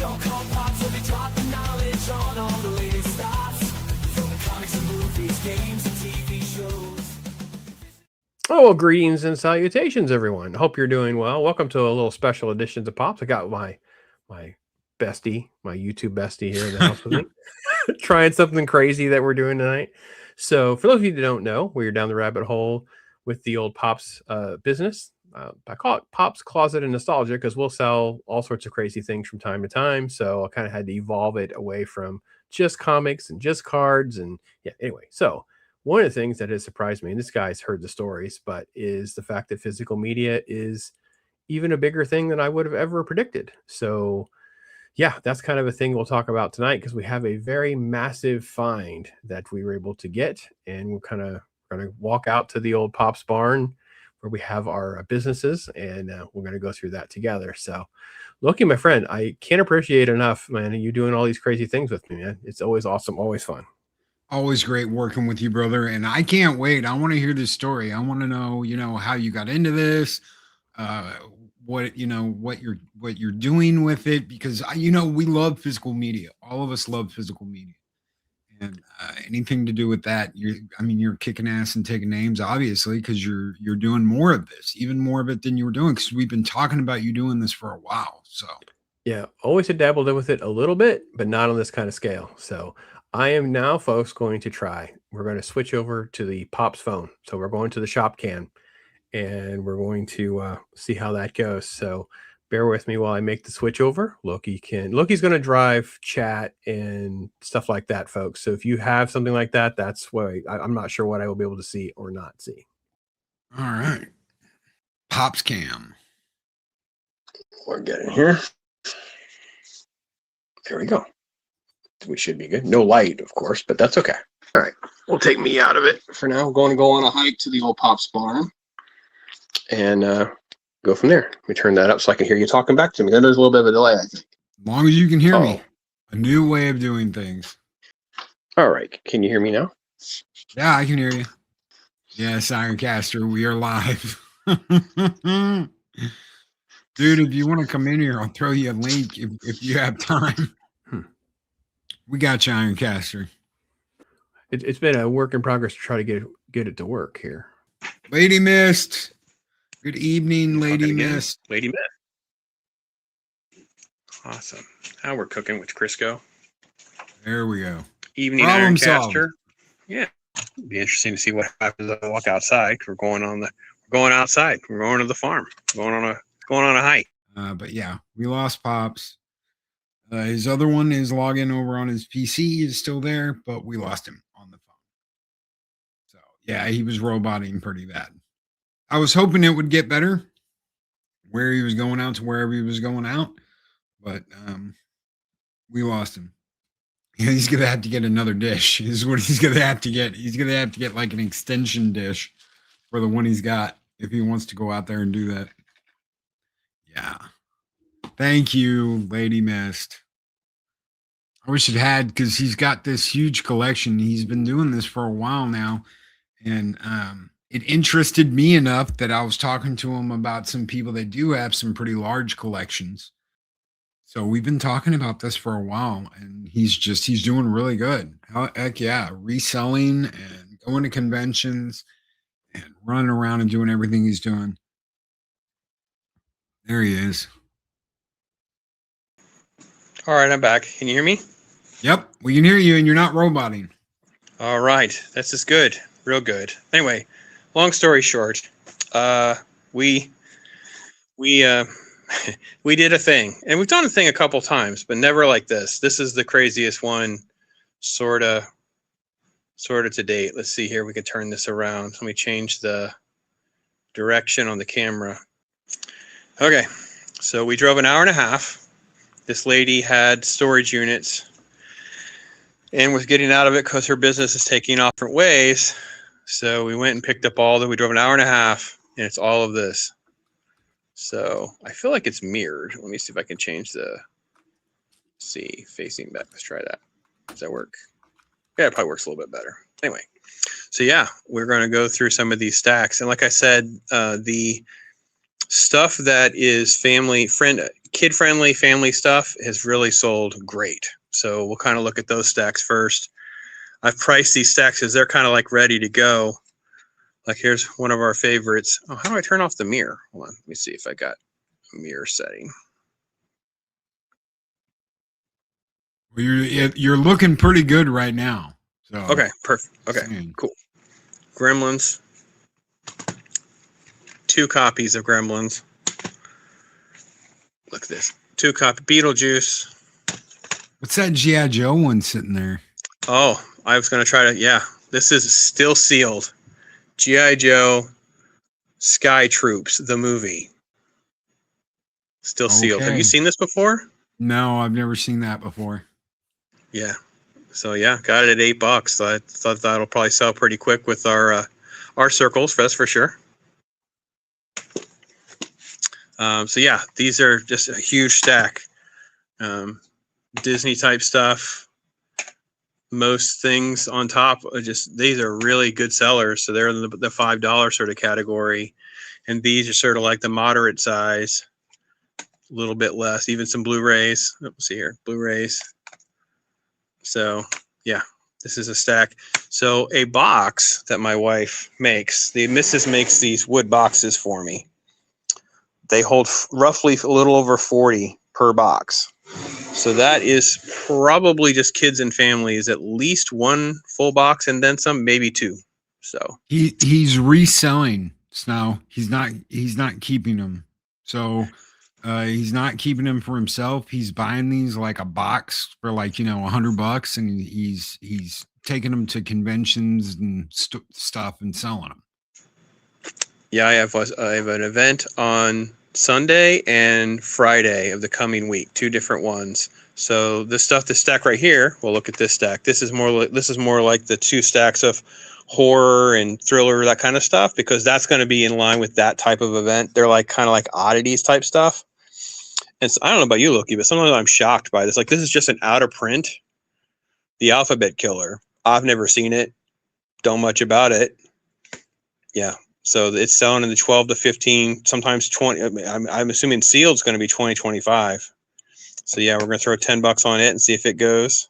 Stone Cold Pops will be dropping knowledge on all the latest thoughts from comics and movies, games and TV shows. Oh, well, greetings and salutations, everyone. Hope you're doing well. Welcome to a little special edition of Pops. I got my bestie, my YouTube bestie here in the house with me, trying something crazy that we're doing tonight. So, for those of you that don't know, we're down the rabbit hole with the old Pops business. I call it Pops Closet and Nostalgia because we'll sell all sorts of crazy things from time to time. So I kind of had to evolve it away from just comics and just cards. And yeah, anyway, so one of the things that has surprised me, and this guy's heard the stories, but is the fact that physical media is even a bigger thing than I would have ever predicted. So yeah, that's kind of a thing we'll talk about tonight because we have a very massive find that we were able to get. And we're kind of going to walk out to the old Pops barn where we have our businesses, and we're going to go through that together. So Loki, my friend, I can't appreciate enough, man, you doing all these crazy things with me, man. It's always awesome, always fun. Always great working with you, brother. And I can't wait. I want to hear this story. I want to know, how you got into this, what you're doing with it, because we love physical media. All of us love physical media. And anything to do with that, you're kicking ass and taking names, obviously, because you're doing more of this, even more of it than you were doing, because we've been talking about you doing this for a while. So yeah, always had dabbled with it a little bit, but not on this kind of scale. So I am now, folks, going to try. We're going to switch over to the Pops phone. So we're going to the shop can, and we're going to see how that goes. So bear with me while I make the switch over. Loki's going to drive chat and stuff like that, folks. So if you have something like that, that's why I'm not sure what I will be able to see or not see. All right. Pops cam. We're getting here. There we go. We should be good. No light, of course, but that's okay. All right. We'll take me out of it for now. We're going to go on a hike to the old Pops barn and go from there. Let me turn that up so I can hear you talking back to me. There's a little bit of a delay, I think. As long as you can hear me. A new way of doing things. All right. Can you hear me now? Yeah, I can hear you. Yes, Ironcaster, we are live. Dude, if you want to come in here, I'll throw you a link if you have time. We got you, Ironcaster. It's been a work in progress to try to get it to work here. Lady Mist. Good evening, Lady Mist. Lady Mist. Awesome. Now we're cooking with Crisco. There we go. Evening, Ironcaster. Yeah. It'd be interesting to see what happens as I walk outside. We're going outside. We're going to the farm. Going on a hike. But yeah, we lost Pops. His other one is logging over on his PC. He's still there, but we lost him on the phone. So yeah, he was roboting pretty bad. I was hoping it would get better where he was going out to wherever he was going out, but we lost him. He's going to have to get another dish is what he's going to have to get. He's going to have to get like an extension dish for the one he's got if he wants to go out there and do that. Yeah. Thank you, Lady Mist. I wish it had, because he's got this huge collection. He's been doing this for a while now. And it interested me enough that I was talking to him about some people that do have some pretty large collections. So we've been talking about this for a while, and he's doing really good. Heck yeah, reselling and going to conventions and running around and doing everything he's doing. There he is. All right, I'm back. Can you hear me? Yep, we can hear you, and you're not roboting. All right, this is good, real good. Anyway, long story short, we did a thing, and we've done a thing a couple times, but never like this. This is the craziest one, sort of to date. Let's see here. We can turn this around. Let me change the direction on the camera. Okay, so we drove an hour and a half. This lady had storage units and was getting out of it because her business is taking off different ways. So we went and picked up we drove an hour and a half, and it's all of this. So I feel like it's mirrored. Let me see if I can change facing back. Let's try that. Does that work? Yeah, it probably works a little bit better. Anyway, so yeah, we're going to go through some of these stacks. And like I said, the stuff that is kid friendly family stuff has really sold great. So we'll kind of look at those stacks first. I've priced these stacks because they're kind of like ready to go. Like here's one of our favorites. Oh, how do I turn off the mirror? Hold on, let me see if I got a mirror setting. Well, you're looking pretty good right now. So Okay, perfect. Okay, cool. Gremlins. 2 copies of Gremlins. Look at this. 2 copy Beetlejuice. What's that G.I. Joe one sitting there? Oh, I was going to try to, yeah. This is still sealed. G.I. Joe Sky Troops, the movie. Still sealed. Have you seen this before? No, I've never seen that before. Yeah. So, yeah, got it at $8. So I thought that'll probably sell pretty quick with our circles, that's for sure. So, yeah, these are just a huge stack. Disney type stuff. Most things on top are just, these are really good sellers. So they're in the $5 sort of category. And these are sort of like the moderate size, a little bit less, even some Blu-rays. Let's see here, Blu-rays. So yeah, this is a stack. So a box that my wife makes, the missus makes these wood boxes for me. They hold roughly a little over 40 per box. So that is probably just kids and families, at least 1 full box and then some, maybe 2. So he's reselling now. He's not keeping them. So he's not keeping them for himself. He's buying these like a box for like, $100, and he's taking them to conventions and stuff and selling them. Yeah, I have an event on Sunday and Friday of the coming week, 2 different ones. So this stack right here, we'll look at this stack. This is more like the 2 stacks of horror and thriller, that kind of stuff, because that's going to be in line with that type of event. They're like kind of like oddities type stuff. And so, I don't know about you, Loki, but sometimes I'm shocked by this. Like, this is just an out of print, The Alphabet Killer. I've never seen it. Don't much about it. Yeah. So it's selling in the 12 to 15, sometimes 20. I'm assuming sealed is going to be 20, 25. So yeah, we're going to throw $10 on it and see if it goes.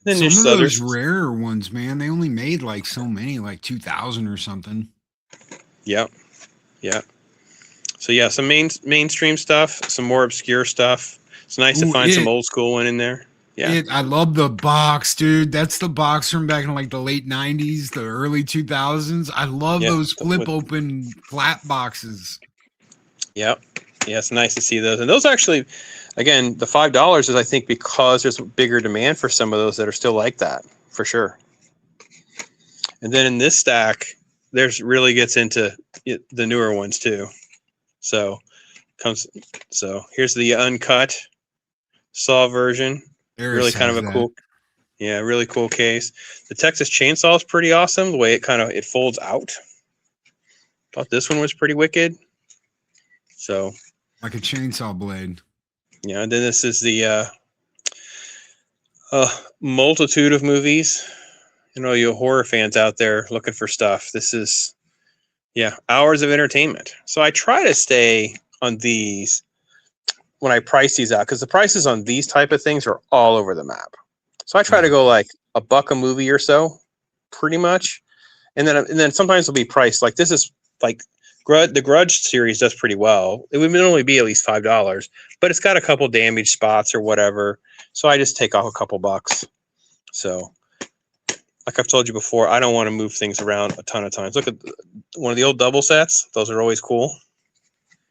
Then some of those rarer ones, man, they only made like so many, like 2,000 or something. Yep. Yeah. So yeah, some mainstream stuff, some more obscure stuff. It's nice to find some old school one in there. Yeah. I love the box, dude. That's the box from back in like the late 90s, the early 2000s. I love those flip open flat boxes. Yep. Yeah, it's nice to see those. And those actually, again, the $5 is, I think, because there's bigger demand for some of those that are still like that, for sure. And then in this stack, there's really gets into the newer ones too. So here's the uncut Saw version. Really kind of a cool, really cool case. The Texas Chainsaw is pretty awesome. The way it folds out. Thought this one was pretty wicked. So like a chainsaw blade. Yeah, and then this is the multitude of movies. You horror fans out there looking for stuff. This is, hours of entertainment. So I try to stay on these when I price these out, because the prices on these type of things are all over the map. So I try to go like $1 a movie or so, pretty much. And then sometimes it'll be priced like this is like the Grudge series does pretty well. It would normally be at least $5, but it's got a couple damaged spots or whatever. So I just take off a couple bucks. So like I've told you before, I don't want to move things around a ton of times. Look at one of the old double sets. Those are always cool.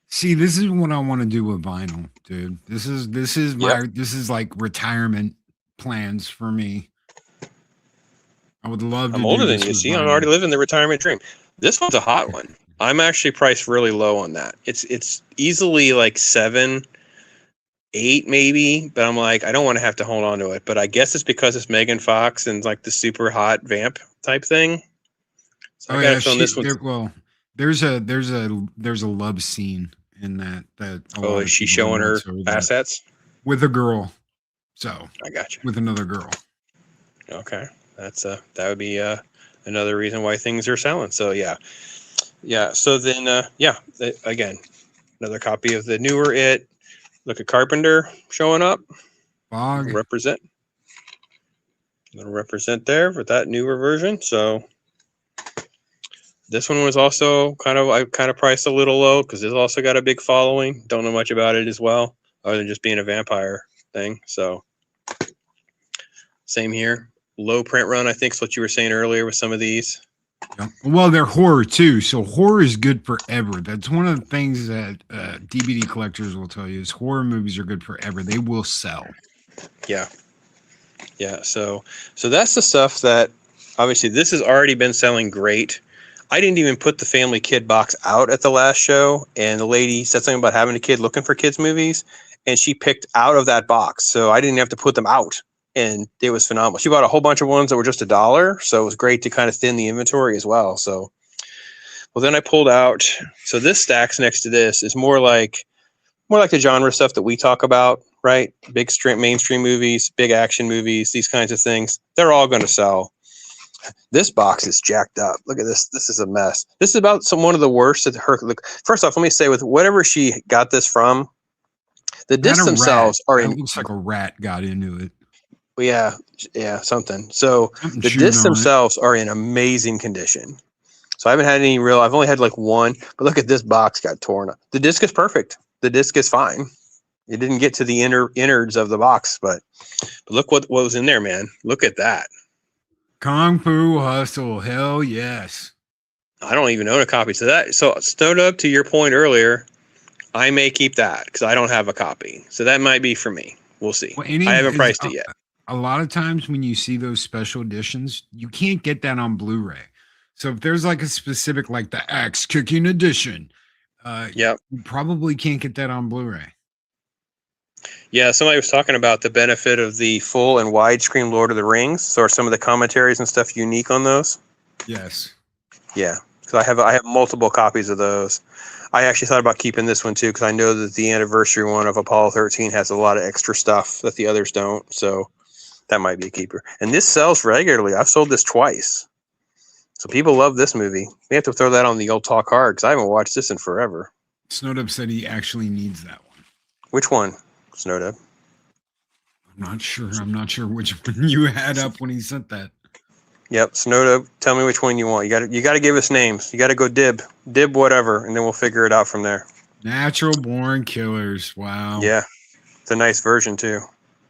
See, this is what I want to do with vinyl, dude. This is like retirement plans for me. I would love to. I'm older than you. See, I'm already living the retirement dream. This one's a hot one. I'm actually priced really low on that. It's easily like 7, 8 maybe, but I'm like, I don't want to have to hold on to it. But I guess it's because it's Megan Fox and like the super hot vamp type thing. So I gotta film this one. There's a love scene in that. Is she showing her assets with a girl? So I got you. With another girl. Okay, that would be another reason why things are selling. So yeah, Yeah. So then, again, another copy of the newer It. Look at Carpenter showing up. Fog. Represent. It'll represent there with that newer version. So this one was also I kind of priced a little low because it's also got a big following. Don't know much about it as well, other than just being a vampire thing. So same here. Low print run, I think is what you were saying earlier with some of these. Yeah. Well, they're horror too, so horror is good forever. That's one of the things that DVD collectors will tell you is horror movies are good forever. They will sell. Yeah. Yeah. So that's the stuff that obviously this has already been selling great. I didn't even put the family kid box out at the last show, and the lady said something about having a kid looking for kids movies, and she picked out of that box, so I didn't have to put them out, and it was phenomenal. She bought a whole bunch of ones that were just $1, so it was great to kind of thin the inventory as well. So, well, then I pulled out. So this stacks next to this is more like the genre stuff that we talk about, right? Big mainstream movies, big action movies, these kinds of things. They're all going to sell. This box is jacked up. Look at this. This is a mess. This is about one of the worst at her. Look, first off, let me say with whatever she got this from, the discs themselves are in. It looks like a rat got into it. Yeah, something. So Something the discs themselves are in amazing condition. So I haven't had any real. I've only had like one, but look at this box got torn up. The disc is perfect. The disc is fine. It didn't get to the innards of the box, but look what was in there, man. Look at that. Kung Fu Hustle, hell yes. I don't even own a copy. So Stone Up, to your point earlier, I may keep that because I don't have a copy. So that might be for me. We'll see. Well, I haven't priced it yet. A lot of times when you see those special editions, you can't get that on Blu-ray. So if there's like a specific, like the Axe Kicking edition, you probably can't get that on Blu-ray. Yeah, somebody was talking about the benefit of the full and widescreen Lord of the Rings. So are some of the commentaries and stuff unique on those? Yes. Yeah, because I have multiple copies of those. I actually thought about keeping this one too because I know that the anniversary one of Apollo 13 has a lot of extra stuff that the others don't. So that might be a keeper. And this sells regularly. I've sold this twice. So people love this movie. We have to throw that on the old talk hard because I haven't watched this in forever. Snowdub said he actually needs that one. Which one? Snowdub. I'm not sure which one you had up when he sent that. Yep, Snowdub. Tell me which one you want. You got to give us names. You got to go dib whatever, and then we'll figure it out from there. Natural Born Killers. Wow. Yeah, it's a nice version too.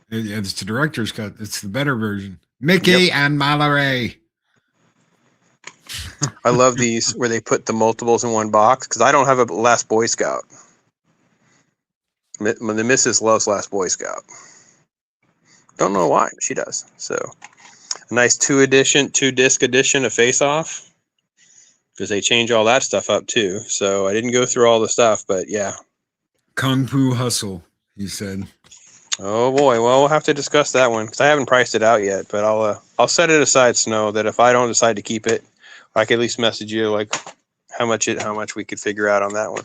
It's the director's cut. It's the better version. Mickey and Mallory. I love these where they put the multiples in one box because I don't have a Last Boy Scout. The missus loves Last Boy Scout. Don't know why, but she does. So a nice 2-disc edition of Face Off because they change all that stuff up too. So I didn't go through all the stuff, but yeah. Kung Fu Hustle, he said. Oh boy, well we'll have to discuss that one because I haven't priced it out yet. But I'll set it aside, Snow, that if I don't decide to keep it, I can at least message you like how much we could figure out on that one.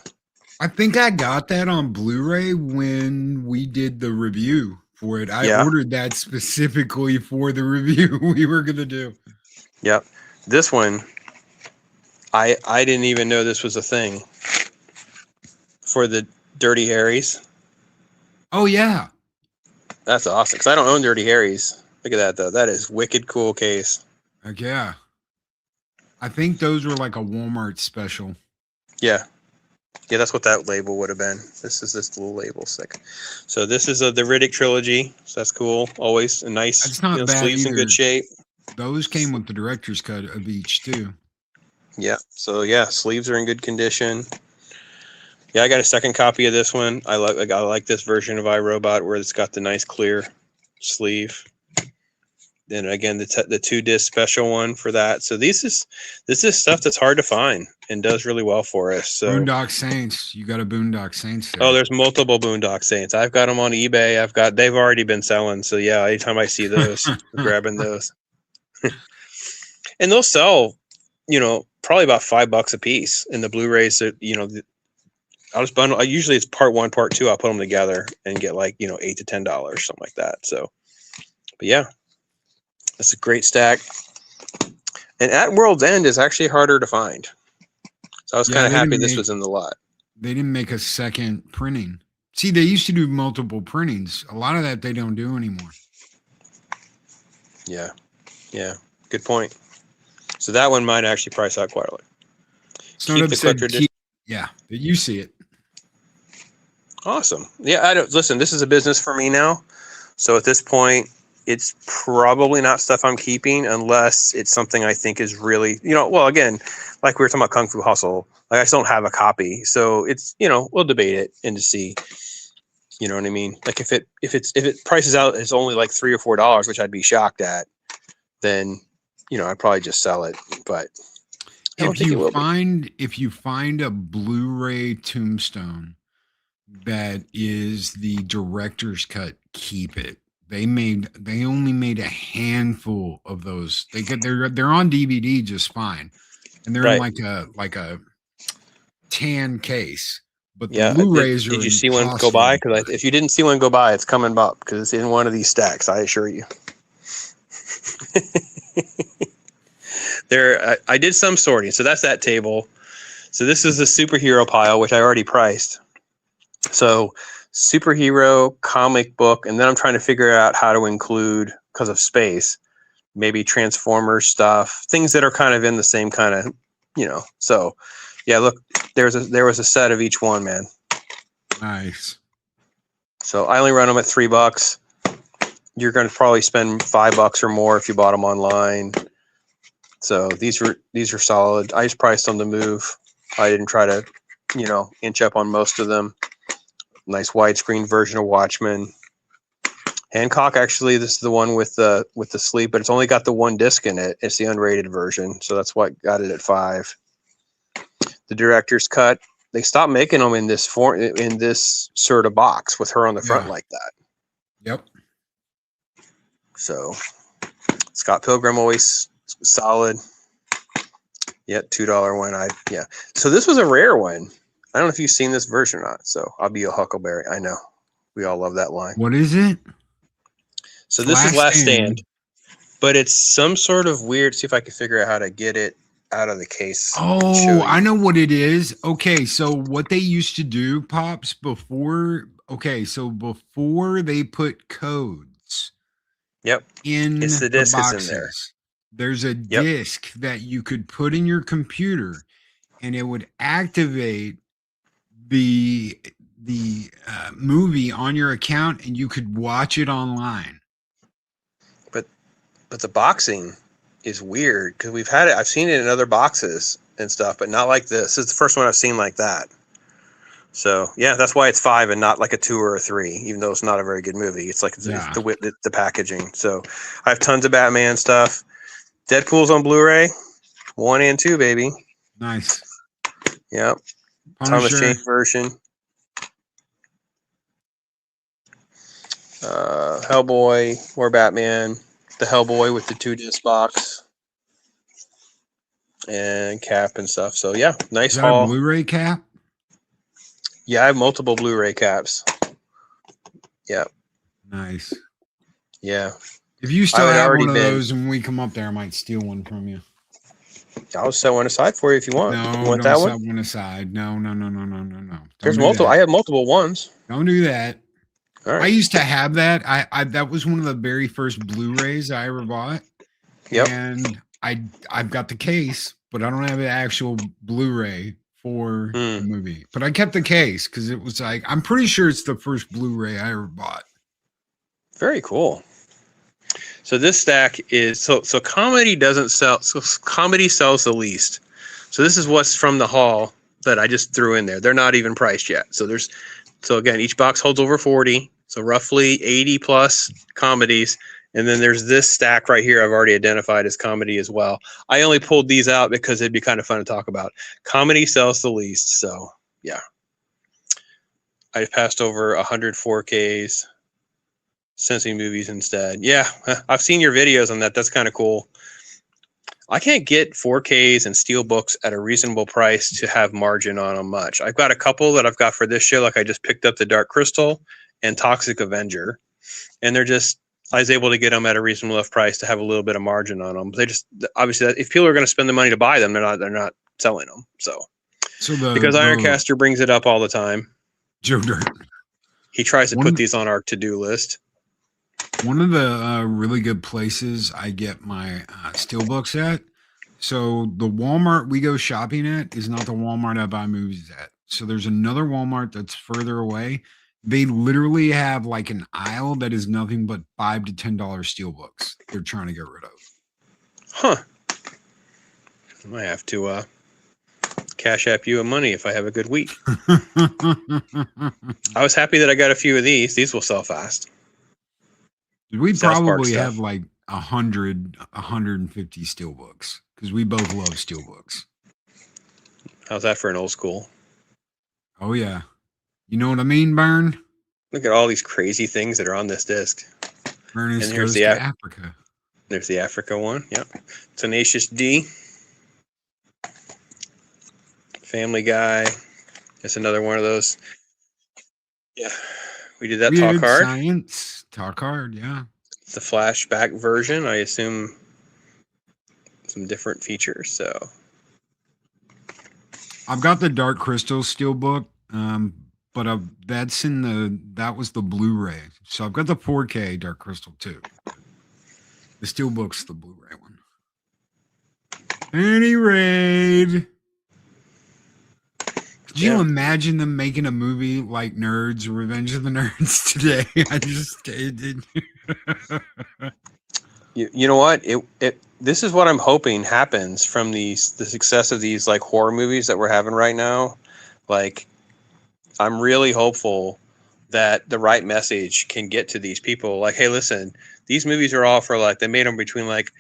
I think I got that on Blu-ray when we did the review for it. I ordered that specifically for the review we were going to do. Yep. This one, I didn't even know this was a thing for the Dirty Harrys. Oh, yeah. That's awesome because I don't own Dirty Harrys. Look at that, though. That is wicked cool case. Heck yeah. I think those were like a Walmart special. Yeah. Yeah, that's what that label would have been. This is this little label stick. So this is the Riddick trilogy. So that's cool. Always a nice. That's not bad sleeves either. in good shape. Those came with the director's cut of each too. Yeah. So yeah, sleeves are in good condition. Yeah, I got a second copy of this one. I like this version of iRobot where it's got the nice clear sleeve. Then again, the 2-disc special one for that. So this is stuff that's hard to find and does really well for us. So Boondock Saints, you got a Boondock Saints there. Oh, there's multiple Boondock Saints. I've got them on eBay. They've already been selling. So yeah, anytime I see those, I'm grabbing those. And they'll sell, probably about $5 a piece. And the Blu-rays, I'll just bundle. Usually it's part 1, part 2. I'll put them together and get like $8 to $10, something like that. So, but yeah. That's a great stack. And At World's End is actually harder to find. So I was Yeah, kind of they happy didn't this make- was in the lot. They didn't make a second printing. See, they used to do multiple printings. A lot of that they don't do anymore. Yeah. Yeah. Good point. So that one might actually price out quite a lot. Snowdub the said, collector edition. yeah, that you see it. Awesome. Yeah, I don't listen, this is a business for me now. So at this point, it's probably not stuff I'm keeping unless it's something I think is really, well, again, like we were talking about Kung Fu Hustle, like I still don't have a copy. So it's, we'll debate it and to see, you know what I mean? Like if it prices out, it's only like $3 or $4, which I'd be shocked at, then, I'd probably just sell it. But I don't If think it you will be. if you find a Blu-ray Tombstone that is the director's cut, keep it. They only made a handful of those. They're on DVD just fine, and they're in Right. like a tan case. But the Yeah. Blu-rays Did are you see one go by? Because if you didn't see one go by, it's coming up because it's in one of these stacks. I assure you. I did some sorting, so that's that table. So this is the superhero pile, which I already priced. So superhero, comic book, and then I'm trying to figure out how to include, because of space, maybe Transformers stuff, things that are kind of in the same kind of, So yeah, look, there was a set of each one, man. Nice. So I only run them at $3. You're going to probably spend $5 or more if you bought them online. So these are solid. I just priced on the move. I didn't try to, inch up on most of them. Nice widescreen version of Watchmen. Hancock, actually, this is the one with the sleep, but it's only got the one disc in it. It's the unrated version, so that's what got it at $5. The director's cut. They stopped making them in this sort of box with her on the front like that. Yep. So Scott Pilgrim, always solid. Yeah, $2 one. So this was a rare one. I don't know if you've seen this version or not. So I'll be a Huckleberry. I know. We all love that line. What is it? So this is Last Stand, but it's some sort of weird. See if I can figure out how to get it out of the case. Oh, I know what it is. Okay, so what they used to do, Pops, before they put codes. Yep. In It's the disc is boxes, in there. there's a disc that you could put in your computer, and it would activate the movie on your account, and you could watch it online. But the boxing is weird because we've had it. I've seen it in other boxes and stuff, but not like this. It's the first one I've seen like that. So yeah, that's why it's $5 and not like a 2 or a 3, even though it's not a very good movie. It's like the packaging. So I have tons of Batman stuff. Deadpool's on Blu-ray, 1 and 2, baby. Nice. Yep. Punisher. Thomas Jane version. Hellboy, more Batman. The Hellboy with the 2-disc box. And cap and stuff. So yeah, nice Is that haul. a Blu-ray cap? Yeah, I have multiple Blu-ray caps. Yeah. Nice. Yeah. If you still had have already one of been- those when we come up there, I might steal one from you. I'll set one aside for you if you want. No, You don't want that set one? one aside. No. There's do multiple. that. I have multiple ones. Don't do that. All I right. used to have that. I that was one of the very first Blu-rays I ever bought. Yep. And I've got the case, but I don't have the actual Blu-ray for the movie. But I kept the case because it was like, I'm pretty sure it's the first Blu-ray I ever bought. Very cool. So this stack is so comedy doesn't sell. So comedy sells the least. So this is what's from the haul that I just threw in there. They're not even priced yet. So again, each box holds over 40. So roughly 80 plus comedies. And then there's this stack right here I've already identified as comedy as well. I only pulled these out because it'd be kind of fun to talk about. Comedy sells the least. So yeah. I passed over 100 4Ks. Sensing movies instead. Yeah, I've seen your videos on that. That's kind of cool. I can't get 4Ks and steel books at a reasonable price to have margin on them much. I've got a couple that I've got for this show. Like I just picked up the Dark Crystal and Toxic Avenger, and I was able to get them at a reasonable enough price to have a little bit of margin on them. They just obviously if people are going to spend the money to buy them, they're not selling them. So So because Ironcaster brings it up all the time. Joe Dirt. He tries to put these on our to-do list. One of the really good places I get my steelbooks at. So the Walmart we go shopping at is not the Walmart I buy movies at. So there's another Walmart that's further away. They literally have like an aisle that is nothing but $5 to $10 steelbooks they're trying to get rid of. Huh. I might have to cash app you money if I have a good week. I was happy that I got a few of these. These will sell fast. We South Park probably stuff. have like 150 steelbooks because we both love steelbooks. How's that for an old school? Oh yeah. You know what I mean, Burn? Look at all these crazy things that are on this disc. Ernest And here's goes the to app. Africa. There's the Africa one. Yep. Tenacious D. Family Guy. That's another one of those. Yeah. We did that Weird talk hard. Science. Talk hard, yeah. It's the flashback version. I assume some different features. So I've got the Dark Crystal steelbook, but that was the Blu-ray. So I've got the 4K Dark Crystal too. The steelbook's the Blu-ray one. Any raid. Could you imagine them making a movie like Nerds, Revenge of the Nerds today? I just did. you know what? This is what I'm hoping happens from the success of these like horror movies that we're having right now. Like, I'm really hopeful that the right message can get to these people. Like, hey, listen, these movies are all for like, they made them between like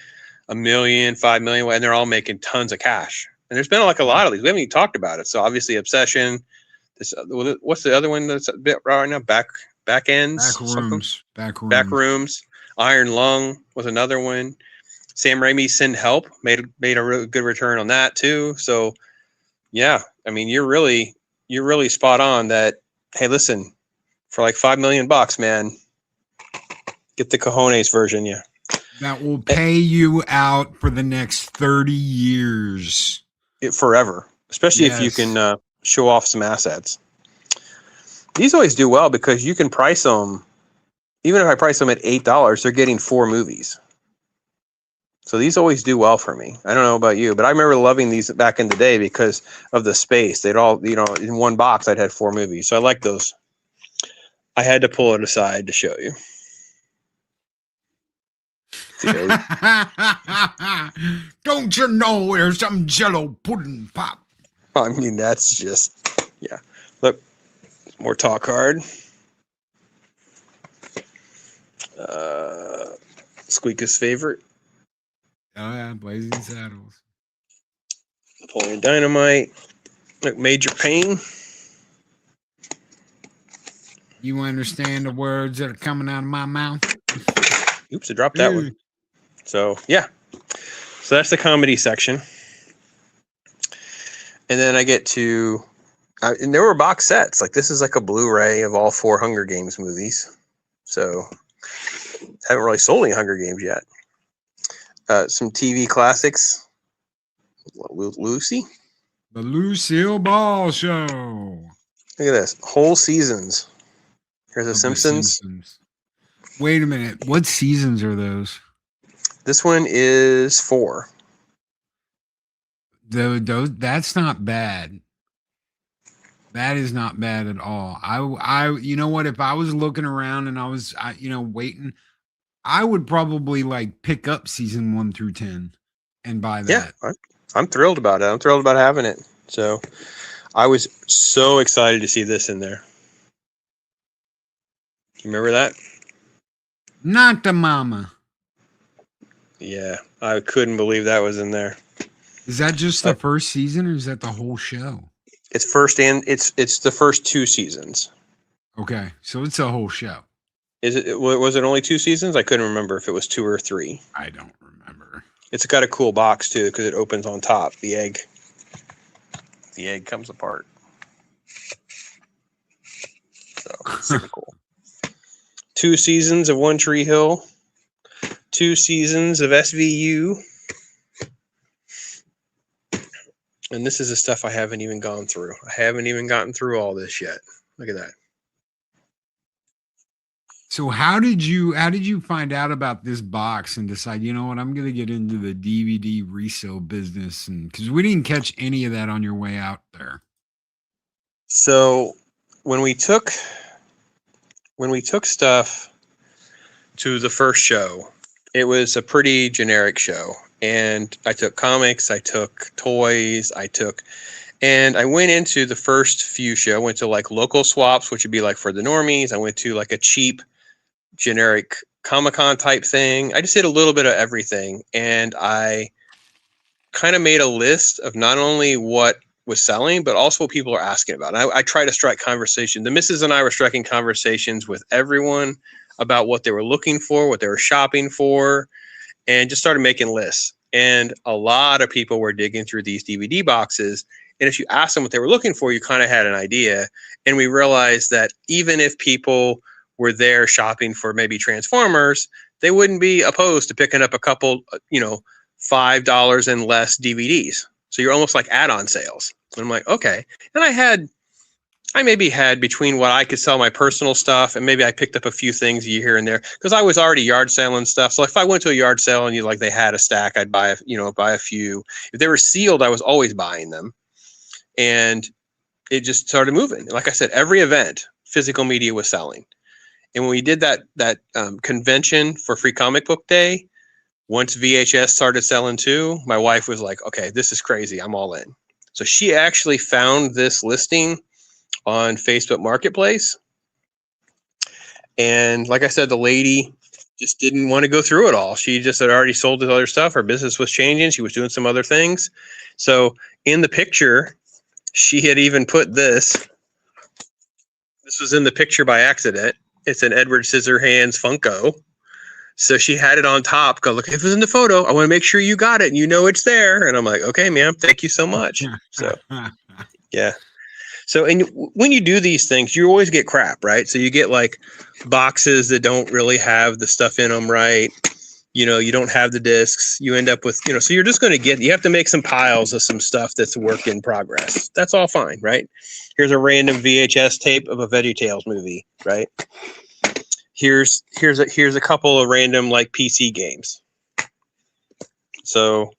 $1 million, $5 million, and they're all making tons of cash. And there's been like a lot of these. We haven't even talked about it. So obviously, Obsession. This what's the other one that's a bit right now? Back ends. Back rooms. Iron Lung was another one. Sam Raimi's Send Help made a really good return on that too. So yeah, I mean, you're really spot on that. Hey, listen, for like $5 million, man, get the cojones version. Yeah, that will pay you out for the next 30 years. Forever, especially if you can show off some assets. These always do well because you can price them. Even if I price them at $8, they're getting 4 movies. So these always do well for me. I don't know about you, but I remember loving these back in the day because of the space. They'd all, in one box, I'd had 4 movies. So I like those. I had to pull it aside to show you. Don't you know there's some Jello pudding pop? I mean, that's just, yeah. Look, more talk hard. Squeaker's favorite. Oh yeah, Blazing Saddles. Napoleon Dynamite. Look, Major Pain. You understand the words that are coming out of my mouth? Oops, I dropped that one. So yeah. So that's the comedy section. And then I get to, and there were box sets. Like this is like a Blu-ray of all 4 Hunger Games movies. So haven't really sold any Hunger Games yet. Some TV classics. Lucy. The Lucille Ball Show. Look at this. Whole seasons. Here's The Simpsons. Wait a minute. What seasons are those? This one is 4. That's not bad. That is not bad at all. I you know what? If I was looking around and I was waiting, I would probably like pick up season 1 through 10 and buy that. Yeah, I'm thrilled about it. I'm thrilled about having it. So I was so excited to see this in there. Remember that? Not the mama. Yeah, I couldn't believe that was in there. Is that just the first season, or is that the whole show? It's first and it's the first 2 seasons. Okay, so it's a whole show. Was it only 2 seasons? I couldn't remember if it was 2 or 3. I don't remember. It's got a cool box too because it opens on top. The egg comes apart. So super cool. 2 seasons of One Tree Hill. 2 seasons of SVU. And this is the stuff I haven't even gone through. I haven't even gotten through all this yet. Look at that. So how did you find out about this box and decide, you know what, I'm going to get into the DVD resale business? And because we didn't catch any of that on your way out there. So when we took stuff to the first show, it was a pretty generic show. And I took comics, I took toys, and I went into the first few show, went to like local swaps, which would be like for the normies. I went to like a cheap generic Comic-Con type thing. I just did a little bit of everything. And I kind of made a list of not only what was selling, but also what people are asking about. And I try to strike conversation. The missus and I were striking conversations with everyone about what they were looking for, what they were shopping for, and just started making lists. And a lot of people were digging through these DVD boxes. And if you asked them what they were looking for, you kind of had an idea. And we realized that even if people were there shopping for maybe Transformers, they wouldn't be opposed to picking up a couple, $5 and less DVDs. So you're almost like add-on sales. And I'm like, okay. And I maybe had between what I could sell my personal stuff and maybe I picked up a few things here and there because I was already yard selling stuff. So if I went to a yard sale and they had a stack, I'd buy a few. If they were sealed, I was always buying them. And it just started moving. Like I said, every event, physical media was selling. And when we did that convention for Free Comic Book Day, once VHS started selling too, my wife was like, okay, this is crazy. I'm all in. So she actually found this listing on Facebook Marketplace. And like I said, the lady just didn't want to go through it all. She just had already sold this other stuff. Her business was changing. She was doing some other things. So in the picture, she had even put this. This was in the picture by accident. It's an Edward Scissorhands Funko. So she had it on top. Go, look, if it's in the photo, I want to make sure you got it and you know it's there. And I'm like, okay, ma'am, thank you so much. So, yeah. So, and when you do these things, you always get crap, right? So you get like boxes that don't really have the stuff in them, right? You don't have the discs. You end up with, so you're just going to you have to make some piles of some stuff that's a work in progress. That's all fine, right? Here's a random VHS tape of a VeggieTales movie, right? Here's a couple of random like PC games. So,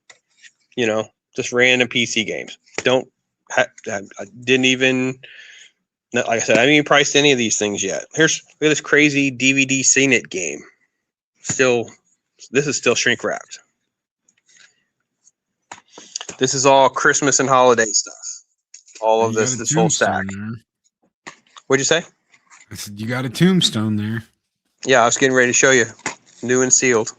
just random PC games. I didn't even, like I said, I haven't even priced any of these things yet. Look at this crazy DVD CNET game. This is still shrink wrapped. This is all Christmas and holiday stuff. All of this whole stack. What'd you say? I said you got a tombstone there. Yeah, I was getting ready to show you. New and sealed.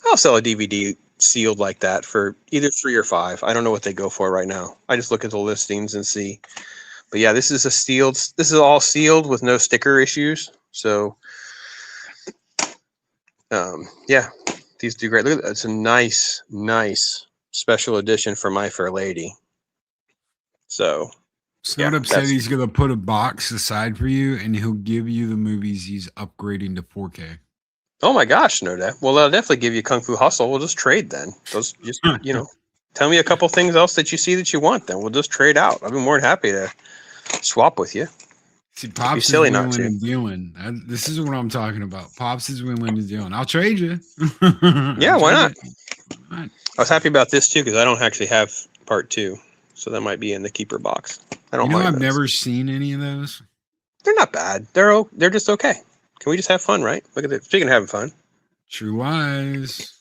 I'll sell a DVD sealed like that for either 3 or 5. I don't know what they go for right now. I just look at the listings and see. But yeah, this is all sealed with no sticker issues. So yeah, these do great. Look at that. It's a nice special edition for My Fair Lady. So Snowdub said he's going to put a box aside for you and he'll give you the movies he's upgrading to 4K. Oh my gosh, Snowdub. Well, I'll definitely give you Kung Fu Hustle. We'll just trade then. Just tell me a couple things else that you see that you want, then we'll just trade out. I'd be more than happy to swap with you. See, Pops is willing and dealing. This is what I'm talking about. Pops is willing and dealing. I'll trade you. Yeah, why not? I was happy about this too because I don't actually have part 2, so that might be in the keeper box. I don't mind. I've never seen any of those. They're not bad. They're just okay. Can we just have fun, right? Look at it. Speaking of having fun, True Wise.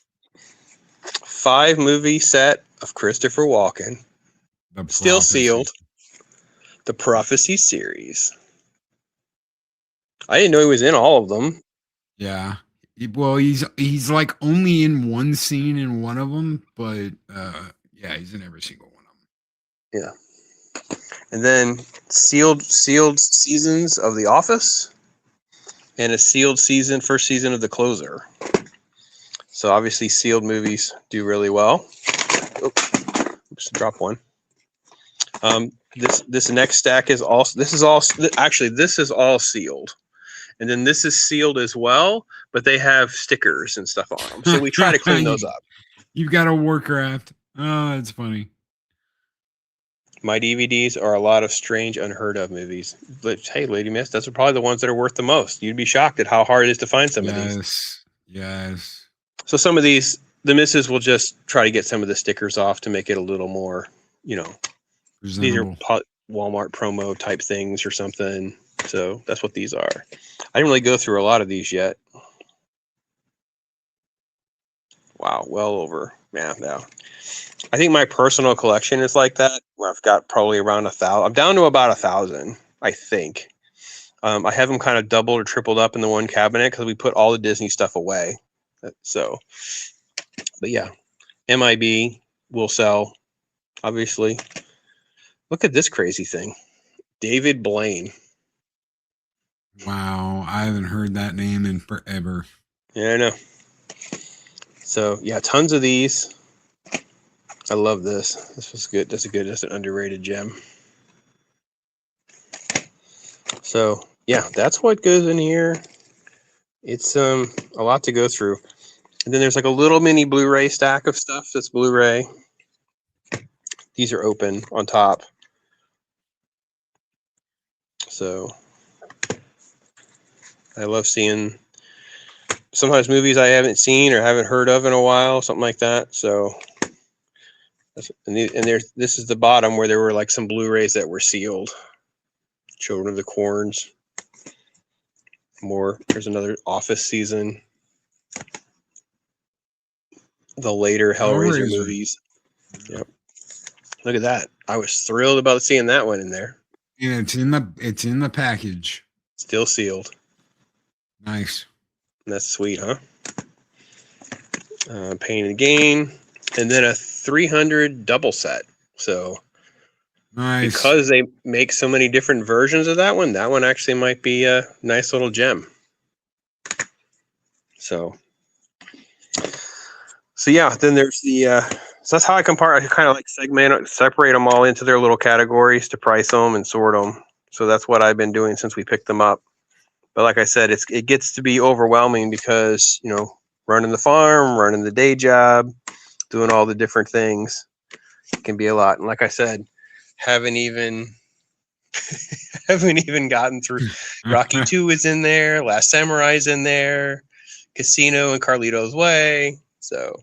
5 movie set of Christopher Walken, still sealed. The Prophecy series. I didn't know he was in all of them. Yeah. Well, he's like only in one scene in one of them, but yeah, he's in every single one of them. Yeah. And then sealed seasons of The Office and a sealed first season of The Closer. So obviously sealed movies do really well. Oops, drop one. This next stack is also, this is all sealed. And then this is sealed as well, but they have stickers and stuff on them. So we try to clean those up. You've got a Warcraft. Oh, that's funny. My DVDs are a lot of strange, unheard of movies. But hey, Lady Miss, those are probably the ones that are worth the most. You'd be shocked at how hard it is to find some of these. Yes. Yes. So some of these, the missus will just try to get some of the stickers off to make it a little more, these are Presentable. Walmart promo type things or something. So that's what these are. I didn't really go through a lot of these yet. Wow, well over. Yeah, now. I think my personal collection is like that, where I've got probably around 1,000. I'm down to about 1,000, I think. I have them kind of doubled or tripled up in the one cabinet because we put all the Disney stuff away. So, but yeah, MIB will sell, obviously. Look at this crazy thing. David Blaine. Wow. I haven't heard that name in forever. Yeah, I know. So yeah, tons of these. I love this. This was good. That's an underrated gem. So yeah, that's what goes in here. It's a lot to go through. And then there's like a little mini Blu-ray stack of stuff that's Blu-ray. These are open on top. So I love seeing sometimes movies I haven't seen or haven't heard of in a while, something like that. So this is the bottom where there were like some Blu-rays that were sealed. Children of the Corns. More. There's another Office season. The later Hellraiser movies. Yep. Look at that. I was thrilled about seeing that one in there. Yeah, it's in the package. Still sealed. Nice. That's sweet, huh? Pain and Gain. And then a 300 double set. So Nice. because they make so many different versions of that one actually might be a nice little gem. So yeah, then there's the so that's how I kind of like separate them all into their little categories to price them and sort them. So that's what I've been doing since we picked them up. But like I said, it gets to be overwhelming because, running the farm, running the day job, doing all the different things, it can be a lot. And like I said, haven't even gotten through. Rocky 2 is in there, Last Samurai's in there, Casino and Carlito's Way. So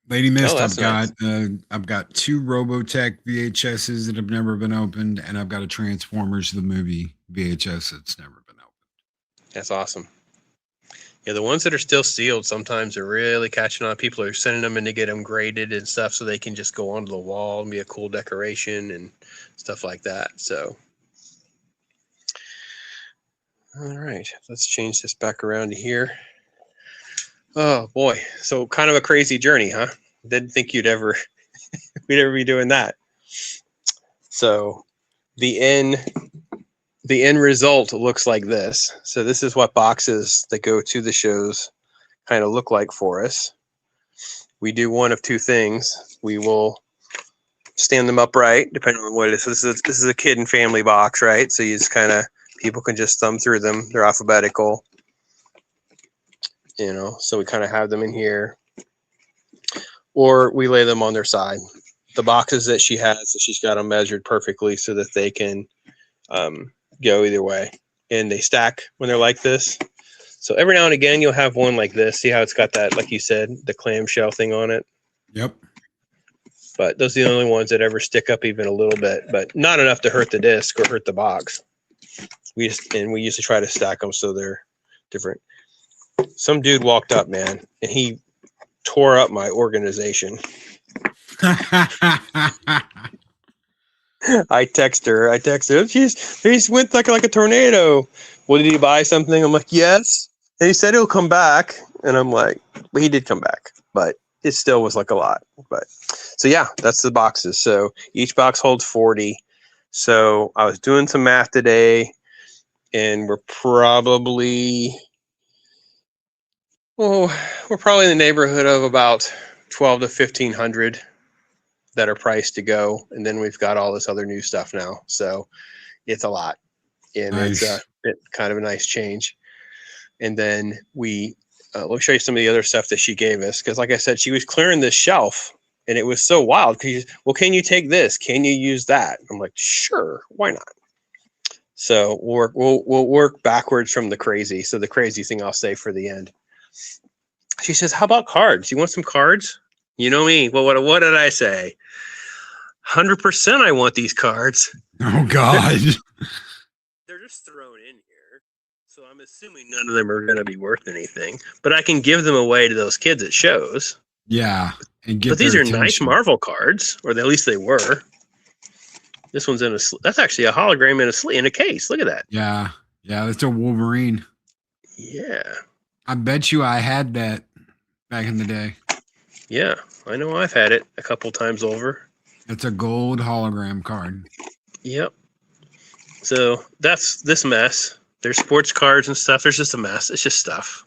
Lady Mist, that's I've got 2 Robotech VHSs that have never been opened, and I've got a Transformers the movie VHS that's never been opened. That's awesome. Yeah, the ones that are still sealed sometimes are really catching on. People are sending them in to get them graded and stuff so they can just go onto the wall and be a cool decoration and stuff like that. So, all right, let's change this back around to here. Oh boy, so kind of a crazy journey, huh? Didn't think we'd ever be doing that. So, the end result looks like this. So this is what boxes that go to the shows kind of look like for us. We do one of two things. We will stand them upright, depending on what it is. So this is a kid and family box, right? So you just people can just thumb through them. They're alphabetical. So we kind of have them in here. Or we lay them on their side. The boxes that she has, so she's got them measured perfectly so that they can go either way. And they stack when they're like this. So every now and again, you'll have one like this. See how it's got that, like you said, the clamshell thing on it? Yep. But those are the only ones that ever stick up even a little bit, but not enough to hurt the disc or hurt the box. We used to try to stack them so they're different. Some dude walked up, man, and he tore up my organization. I text her. He went like a tornado. Well, did he buy something? I'm like, yes. And he said he'll come back. And I'm like, well, he did come back, but it still was like a lot. But so yeah, that's the boxes. So each box holds 40. So I was doing some math today, and we're probably in the neighborhood of about 12 to 1,500 that are priced to go, and then we've got all this other new stuff now, so it's a lot, and nice. It's kind of a nice change. And then we let me show you some of the other stuff that she gave us. Because like I said, she was clearing this shelf and it was so wild. Because, well, can you take this? Can you use that? I'm like, sure, why not? So we'll work backwards from the crazy. So the crazy thing I'll say for the end. She says, how about cards? You want some cards? You know me. Well, what did I say? 100% I want these cards. Oh God. They're just thrown in here. So I'm assuming none of them are going to be worth anything. But I can give them away to those kids at shows. Yeah. And get But these their are nice attention. Marvel cards, or at least they were. This one's in a. That's actually a hologram in a case. Look at that. Yeah. Yeah. That's a Wolverine. Yeah, I bet you I had that back in the day. yeah. I know I've had it a couple times over. It's a gold hologram card. Yep. So that's this mess. There's sports cards and stuff. There's just a mess. It's just stuff.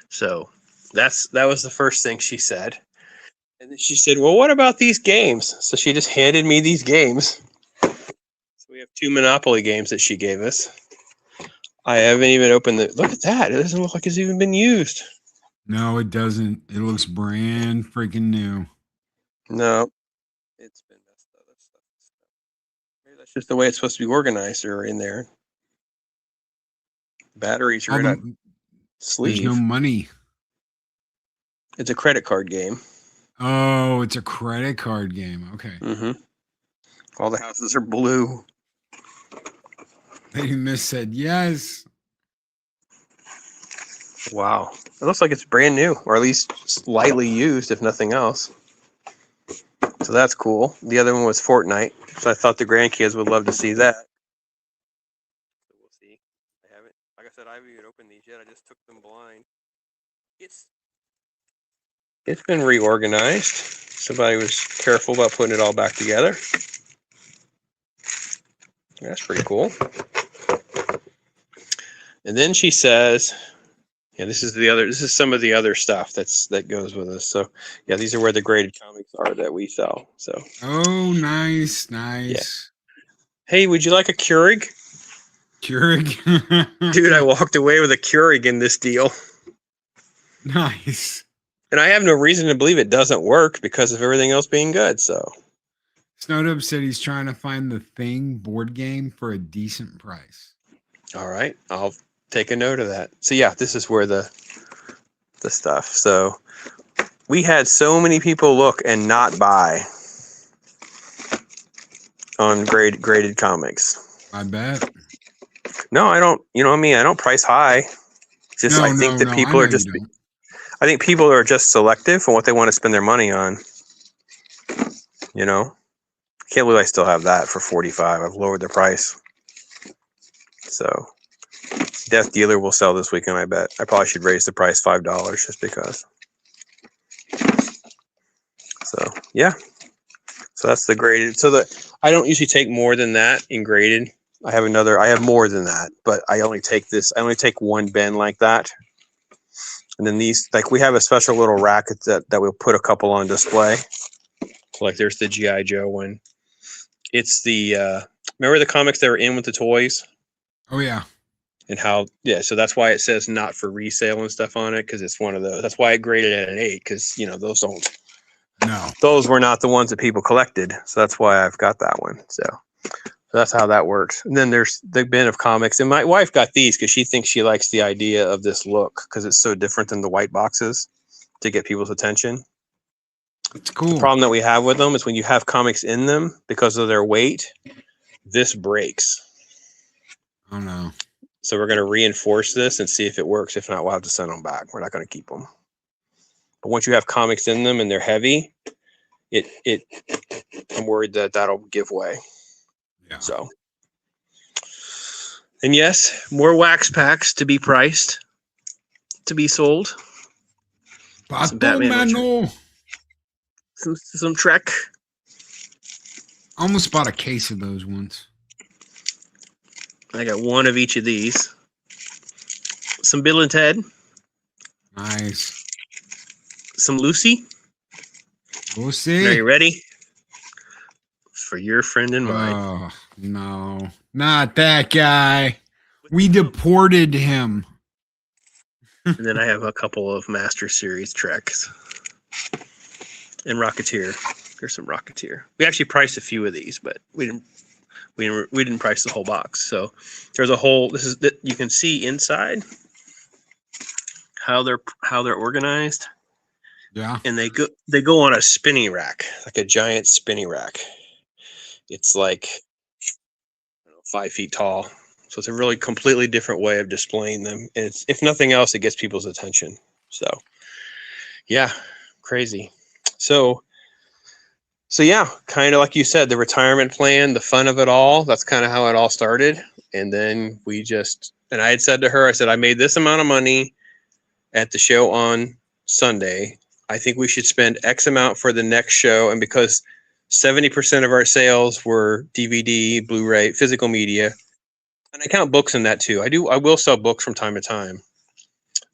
So that was the first thing she said. And then she said, well, what about these games? So she just handed me these games. So we have 2 Monopoly games that she gave us. I haven't even opened the. Look at that. It doesn't look like it's even been used. No, it doesn't. It looks brand freaking new. No. It's been messed up. Maybe that's just the way it's supposed to be organized or in there. Batteries are in a There's sleeve. no money. It's a credit card game. Oh, it's a credit card game. Okay. Mm-hmm. All the houses are blue. Lady Miss said yes. Wow. It looks like it's brand new, or at least slightly used, if nothing else. So that's cool. The other one was Fortnite, so I thought the grandkids would love to see that. So we'll see. I haven't, like I said, I haven't even opened these yet. I just took them blind. It's been reorganized. Somebody was careful about putting it all back together. That's pretty cool. And then she says, yeah, this is some of the other stuff that goes with us. So yeah, these are where the graded comics are that we sell. So Oh, nice, nice. hey, would you like a Keurig? Keurig. Dude, I walked away with a Keurig in this deal. Nice. And I have no reason to believe it doesn't work because of everything else being good. So Snowdub said he's trying to find the Thing board game for a decent price. all right, I'll take a note of that. So yeah, this is where the stuff. So we had so many people look and not buy on graded comics. I bet. No, I don't. You know what I mean? I don't price high. Just I think that people are just. I think people are just selective on what they want to spend their money on. You know, I can't believe I still have that for $45. I've lowered the price. So, Death Dealer will sell this weekend. I bet. I probably should raise the price $5 just because. So yeah. So that's the graded. So I don't usually take more than that in graded. I have more than that, but I only take this. I only take one bin like that. And then these, like we have a special little racket that we'll put a couple on display. So like there's the G.I. Joe one. It's the, remember the comics that were in with the toys? Oh, yeah. And how, yeah, so that's why it says not for resale and stuff on it, because it's one of those. That's why I graded it at an 8, because, you know, those were not the ones that people collected. So that's why I've got that one. So that's how that works. And then there's the bin of comics. And my wife got these because she thinks she likes the idea of this look because it's so different than the white boxes to get people's attention. It's cool. The problem that we have with them is when you have comics in them, because of their weight, this breaks. Oh, no. So we're going to reinforce this and see if it works. If not, we'll have to send them back. We're not going to keep them. But once you have comics in them and they're heavy, I'm worried that that'll give way. Yeah. So, and yes, more wax packs to be priced, to be sold. Some Batman, some Trek. Almost bought a case of those ones. I got one of each of these. Some Bill and Ted. Nice. Some Lucy. We'll see. Are you ready? For your friend and mine. Oh, no. Not that guy. We deported him. And then I have a couple of Master Series Treks. And Rocketeer. There's some Rocketeer. We actually priced a few of these, but we didn't price the whole box. So there's a whole, this is that you can see inside how they're organized. Yeah. And they go on a spinning rack, like a giant spinning rack. It's like 5 feet tall. So it's a really completely different way of displaying them. And it's, if nothing else, it gets people's attention. So yeah, crazy. So yeah, kind of like you said, the retirement plan, the fun of it all, that's kind of how it all started. And then and I had said to her, I said, I made this amount of money at the show on Sunday. I think we should spend X amount for the next show. And because 70% of our sales were DVD, Blu-ray, physical media, and I count books in that too. I will sell books from time to time.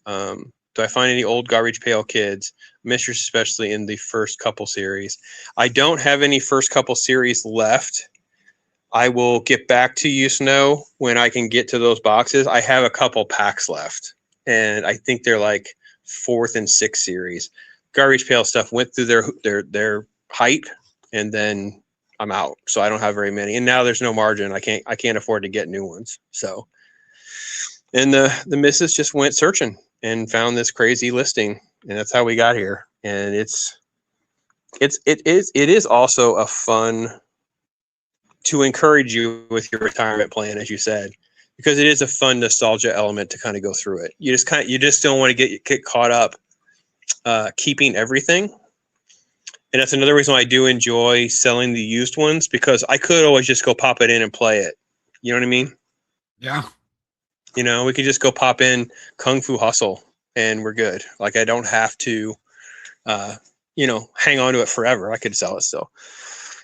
Do I find any old Garbage Pail Kids? Mistress, especially in the first couple series. I don't have any first couple series left. I will get back to you, Snow, when I can get to those boxes. I have a couple packs left, and I think they're like 4th and 6th series. Garbage Pail stuff went through their hype, and then I'm out. So I don't have very many. And now there's no margin. I can't afford to get new ones. So, and the missus just went searching and found this crazy listing, and that's how we got here. And it is also a fun to encourage you with your retirement plan, as you said, because it is a fun nostalgia element to kind of go through it. You just don't want to get caught up keeping everything. And that's another reason why I do enjoy selling the used ones, because I could always just go pop it in and play it. You know what I mean? Yeah. You know, we could just go pop in Kung Fu Hustle and we're good. Like, I don't have to, hang on to it forever. I could sell it still.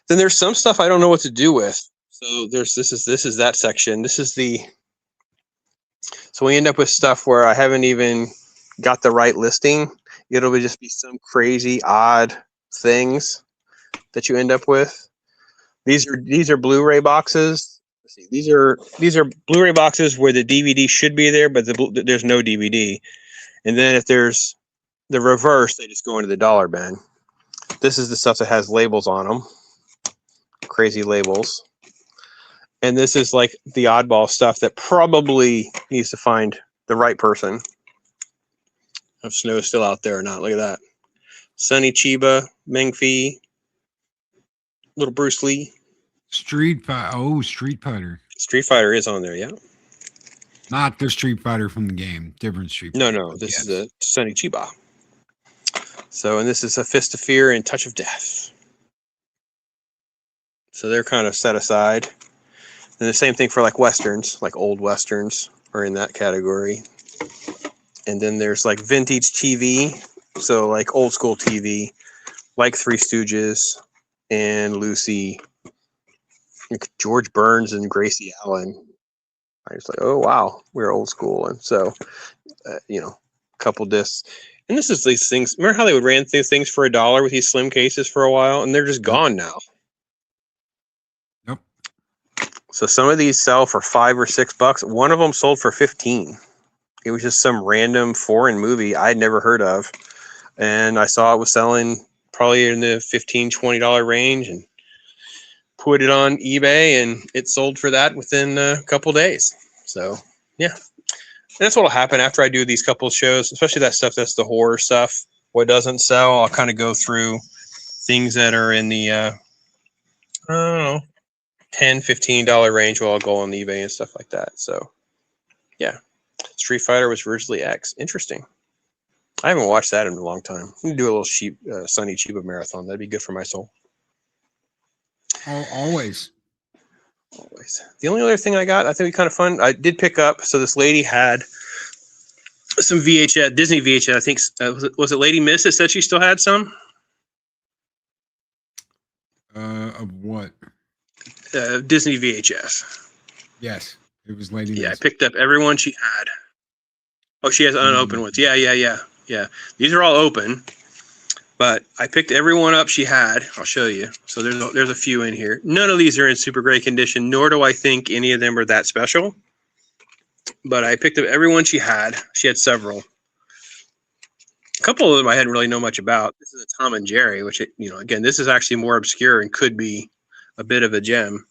Then there's some stuff I don't know what to do with. So this is that section. So we end up with stuff where I haven't even got the right listing. It'll just be some crazy odd things that you end up with. These are Blu-ray boxes. Let's see, these are Blu-ray boxes where the DVD should be there, but there's no DVD. And then if there's the reverse, they just go into the dollar bin. This is the stuff that has labels on them, crazy labels. And this is like the oddball stuff that probably needs to find the right person. If Snow is still out there or not. Look at that. Sonny Chiba, Meng Fi, little Bruce Lee. Street Fighter. Oh, Street Fighter. Street Fighter is on there, yeah. Not the Street Fighter from the game. Different Street Fighter. No. This is a Sonny Chiba. So, and this is A Fist of Fear and Touch of Death. So they're kind of set aside. And the same thing for like Westerns, like old Westerns are in that category. And then there's like vintage TV. So like old school TV, like Three Stooges and Lucy, like George Burns and Gracie Allen. I was like, oh wow, we're old school. And so, a couple discs. And this is these things. Remember how they would ran these things for $1 with these slim cases for a while, and they're just gone now. Yep. So some of these sell for $5 or $6. One of them sold for $15. It was just some random foreign movie I'd never heard of. And I saw it was selling probably in the $15, $20 range, and put it on eBay, and it sold for that within a couple days. So, yeah. And that's what will happen after I do these couple of shows, especially that stuff that's the horror stuff. What doesn't sell, I'll kind of go through things that are in the, I don't know, $10, $15 range where I'll go on eBay and stuff like that. So, yeah. Street Fighter was originally X. Interesting. I haven't watched that in a long time. I'm going to do a little Sonny Chiba marathon. That'd be good for my soul. Always. The only other thing I got, I think we kind of fun. I did pick up. So this lady had some VHS, Disney VHS. I think was it Lady Miss that said she still had some? Of what? Disney VHS. Yes, it was Lady Yeah, Miss. I picked up every one she had. Oh, she has unopened ones. Yeah. These are all open. But I picked every one up she had. I'll show you. So there's a few in here. None of these are in super great condition, nor do I think any of them are that special. But I picked up every one she had. She had several. A couple of them I hadn't really know much about. This is a Tom and Jerry, which, again, this is actually more obscure and could be a bit of a gem.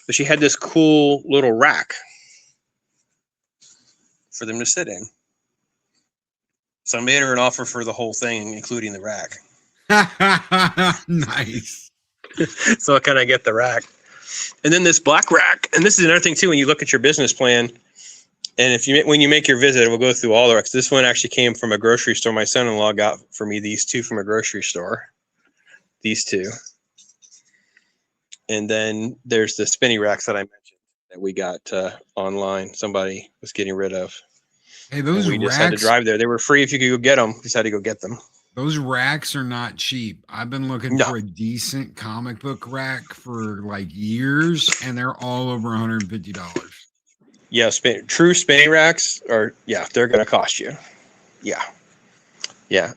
But she had this cool little rack for them to sit in. So I made her an offer for the whole thing, including the rack. Nice. So I kind of get the rack. And then this black rack, and this is another thing too, when you look at your business plan, and when you make your visit, we'll go through all the racks. This one actually came from a grocery store. My son-in-law got for me these two from a grocery store. These two. And then there's the spinny racks that I mentioned that we got online. Somebody was getting rid of. Hey, those we racks, just had to drive there. They were free if you could go get them. We just had to go get them. those racks are not cheap. I've been looking for a decent comic book rack for like years, and they're all over $150. Yeah, true spinning racks are, they're going to cost you. Yeah.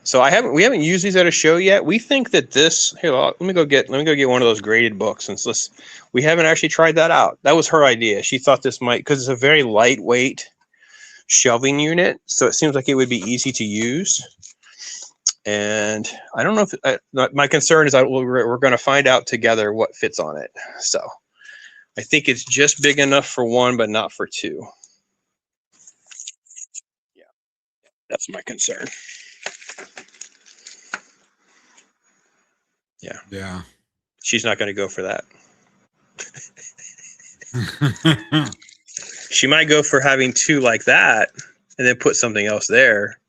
So we haven't used these at a show yet. We think that let me go get one of those graded books, since we haven't actually tried that out. That was her idea. She thought this might, because it's a very lightweight shelving unit, so it seems like it would be easy to use. And I don't know if my concern is that we're going to find out together what fits on it. So I think it's just big enough for one, but not for two. Yeah, that's my concern. Yeah. She's not going to go for that. She might go for having two like that and then put something else there.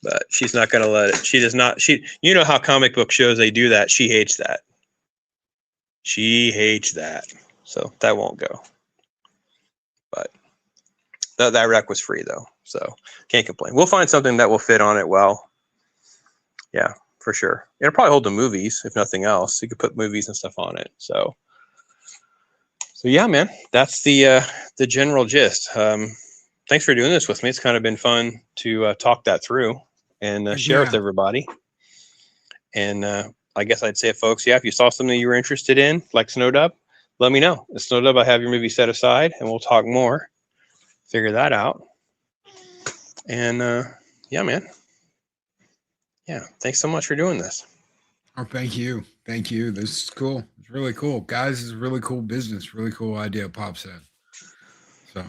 But she's not going to let it. She does not. You know how comic book shows, they do that. She hates that. So that won't go. But that rack was free though. So can't complain. We'll find something that will fit on it well. Yeah, for sure. It'll probably hold the movies, if nothing else. You could put movies and stuff on it. So yeah, man, that's the general gist. Thanks for doing this with me. It's kind of been fun to talk that through and share with everybody. And I guess I'd say, folks, if you saw something you were interested in, like Snowdub, let me know. At Snowdub, I have your movie set aside, and we'll talk more. Figure that out. And man. Yeah, thanks so much for doing this. Oh, thank you. This is cool. It's really cool. Guys, it's a really cool business. Really cool idea, Pop said. So,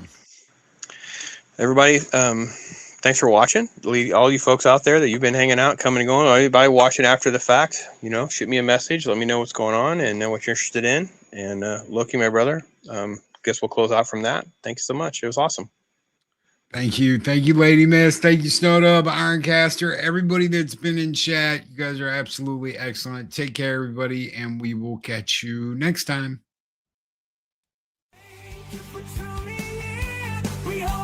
everybody, thanks for watching. All you folks out there that you've been hanging out, coming and going, anybody watching after the fact, shoot me a message. Let me know what's going on and know what you're interested in. And Loki, my brother, guess we'll close out from that. Thanks so much. It was awesome. Thank you, Lady Miss. Thank you, Snowdub, Ironcaster, everybody that's been in chat. You guys are absolutely excellent. Take care, everybody, and we will catch you next time. Thank you for tuning in. We hope